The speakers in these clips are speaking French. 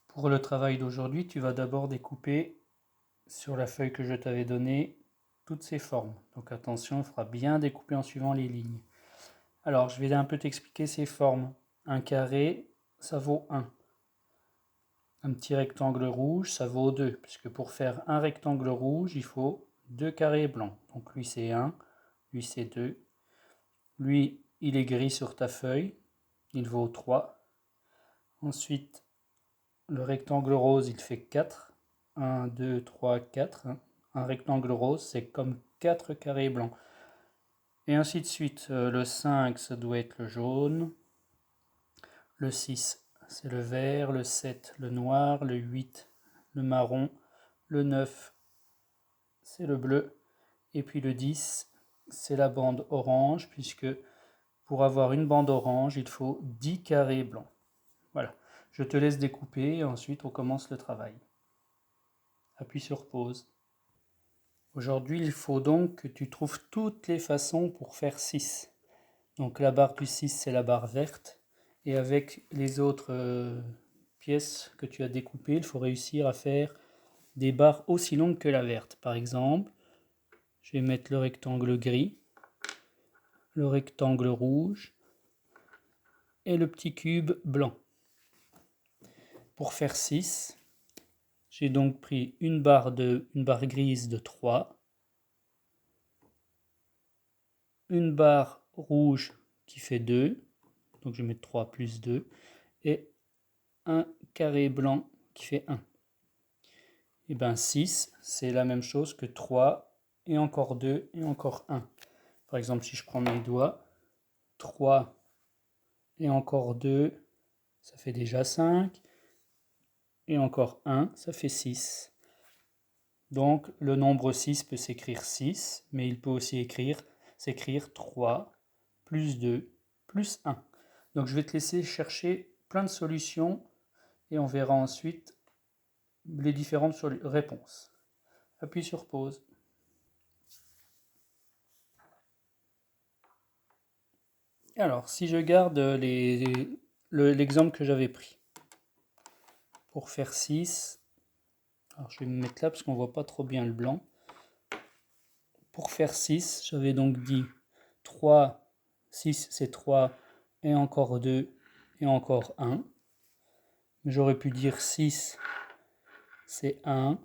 Pour le travail d'aujourd'hui, tu vas d'abord découper sur la feuille que je t'avais donnée toutes ces formes. Donc attention, il faudra bien découper en suivant les lignes. Alors, je vais un peu t'expliquer ces formes. Un carré, ça vaut 1. Un petit rectangle rouge, ça vaut 2. Puisque pour faire un rectangle rouge, il faut 2 carrés blancs. Donc lui, c'est 1. Lui, c'est 2. Lui, il est gris sur ta feuille. Il vaut 3. Ensuite, le rectangle rose, il fait 4. 1, 2, 3, 4. Un rectangle rose, c'est comme 4 carrés blancs. Et ainsi de suite. Le 5, ça doit être le jaune. Le 6, c'est le vert. Le 7, le noir. Le 8, le marron. Le 9, c'est le bleu. Et puis le 10, c'est la bande orange, puisque pour avoir une bande orange, il faut 10 carrés blancs. Voilà. Je te laisse découper et ensuite on commence le travail. Appuie sur pause. Aujourd'hui, il faut donc que tu trouves toutes les façons pour faire 6. Donc la barre du 6, c'est la barre verte. Et avec les autres pièces que tu as découpées, il faut réussir à faire des barres aussi longues que la verte. Par exemple, je vais mettre le rectangle gris, le rectangle rouge et le petit cube blanc. Pour faire 6, j'ai donc pris une barre grise de 3, une barre rouge qui fait 2, donc je vais mettre 3 plus 2, et un carré blanc qui fait 1. Et bien 6, c'est la même chose que 3, et encore 2, et encore 1. Par exemple, si je prends mes doigts, 3 et encore 2, ça fait déjà 5, et encore 1, ça fait 6. Donc le nombre 6 peut s'écrire 6, mais il peut aussi s'écrire 3 plus 2 plus 1. Donc je vais te laisser chercher plein de solutions et on verra ensuite les différentes réponses. Appuie sur pause. Alors, si je garde l'exemple que j'avais pris, pour faire 6, alors je vais me mettre là parce qu'on ne voit pas trop bien le blanc. Pour faire 6, j'avais donc dit 3, 6 c'est 3, et encore 2, et encore 1. Mais j'aurais pu dire 6, c'est 1,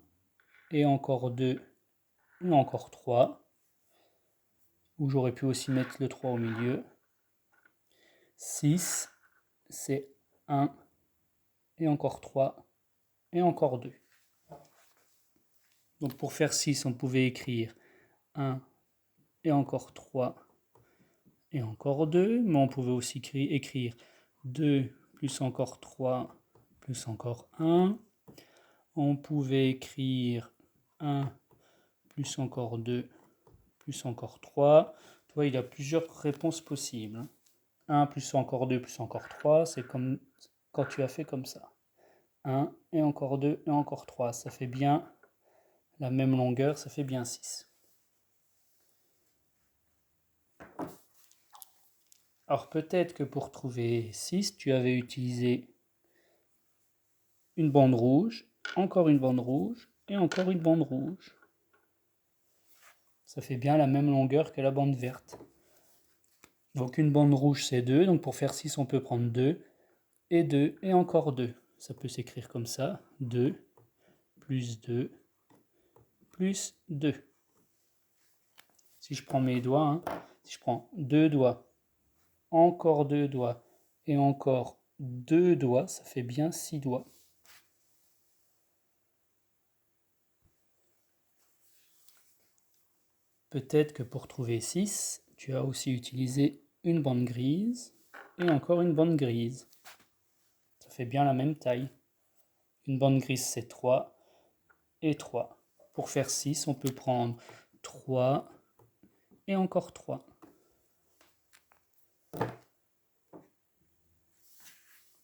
et encore 2, et encore 3. Ou j'aurais pu aussi mettre le 3 au milieu. 6, c'est 1, et encore 3, et encore 2. Donc pour faire 6, on pouvait écrire 1, et encore 3, et encore 2. Mais on pouvait aussi écrire 2 plus encore 3, plus encore 1. On pouvait écrire 1 plus encore 2, plus encore 3. Tu vois, il y a plusieurs réponses possibles. 1 plus encore 2 plus encore 3, c'est comme quand tu as fait comme ça. 1 et encore 2 et encore 3, ça fait bien la même longueur, ça fait bien 6. Alors peut-être que pour trouver 6, tu avais utilisé une bande rouge, encore une bande rouge et encore une bande rouge. Ça fait bien la même longueur que la bande verte. Donc une bande rouge c'est 2, donc pour faire 6 on peut prendre 2 et encore 2. Ça peut s'écrire comme ça, 2 plus 2 plus 2. Si je prends mes doigts, si je prends 2 doigts, encore 2 doigts et encore 2 doigts, ça fait bien 6 doigts. Peut-être que pour trouver 6, tu as aussi utilisé une bande grise et encore une bande grise. Ça fait bien la même taille. Une bande grise c'est 3 et 3. Pour faire 6, on peut prendre 3 et encore 3.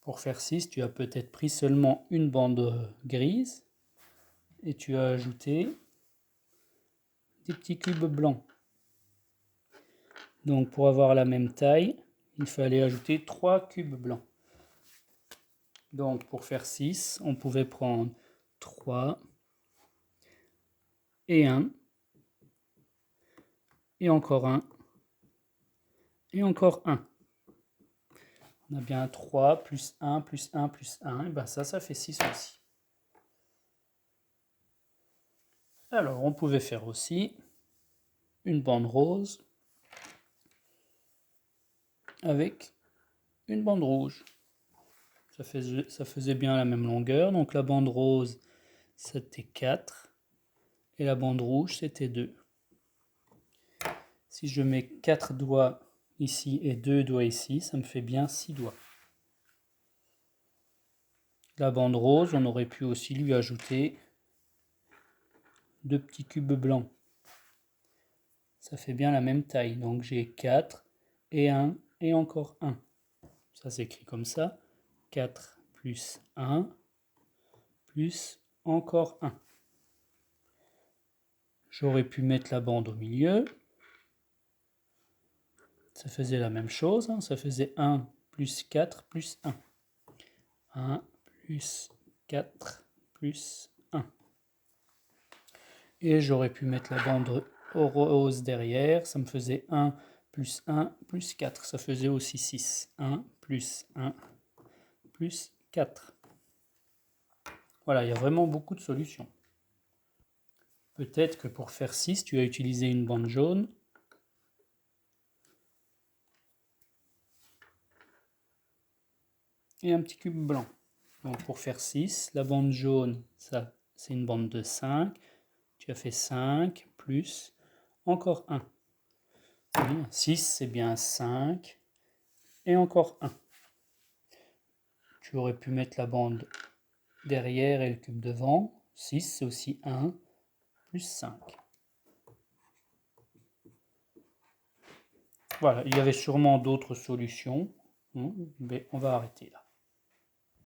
Pour faire 6, tu as peut-être pris seulement une bande grise et tu as ajouté des petits cubes blancs. Donc pour avoir la même taille, il fallait ajouter 3 cubes blancs. Donc pour faire 6, on pouvait prendre 3 et 1 et encore 1 et encore 1. On a bien 3 plus 1 plus 1 plus 1, et bien ça fait 6 aussi. Alors on pouvait faire aussi une bande rose avec une bande rouge. Ça faisait bien la même longueur, donc la bande rose c'était 4 et la bande rouge c'était 2. Si je mets 4 doigts ici et 2 doigts ici, ça me fait bien 6 doigts. La bande rose, on aurait pu aussi lui ajouter 2 petits cubes blancs. Ça fait bien la même taille, donc j'ai 4 et 1 et encore 1. Ça s'écrit comme ça, 4 plus 1 plus encore 1. J'aurais pu mettre la bande au milieu. Ça faisait la même chose, hein. Ça faisait 1 plus 4 plus 1. 1 plus 4 plus 1. Et j'aurais pu mettre la bande rose derrière. Ça me faisait 1 plus 1 plus 4. Ça faisait aussi 6. 1 plus 1 plus 4. Voilà, il y a vraiment beaucoup de solutions. Peut-être que pour faire 6, tu as utilisé une bande jaune. Et un petit cube blanc. Donc pour faire 6, la bande jaune, ça c'est une bande de 5. Tu as fait 5 plus encore 1. 6 c'est bien 5 et encore 1. Tu aurais pu mettre la bande derrière et le cube devant. 6 c'est aussi 1 plus 5. Voilà, il y avait sûrement d'autres solutions, mais on va arrêter là.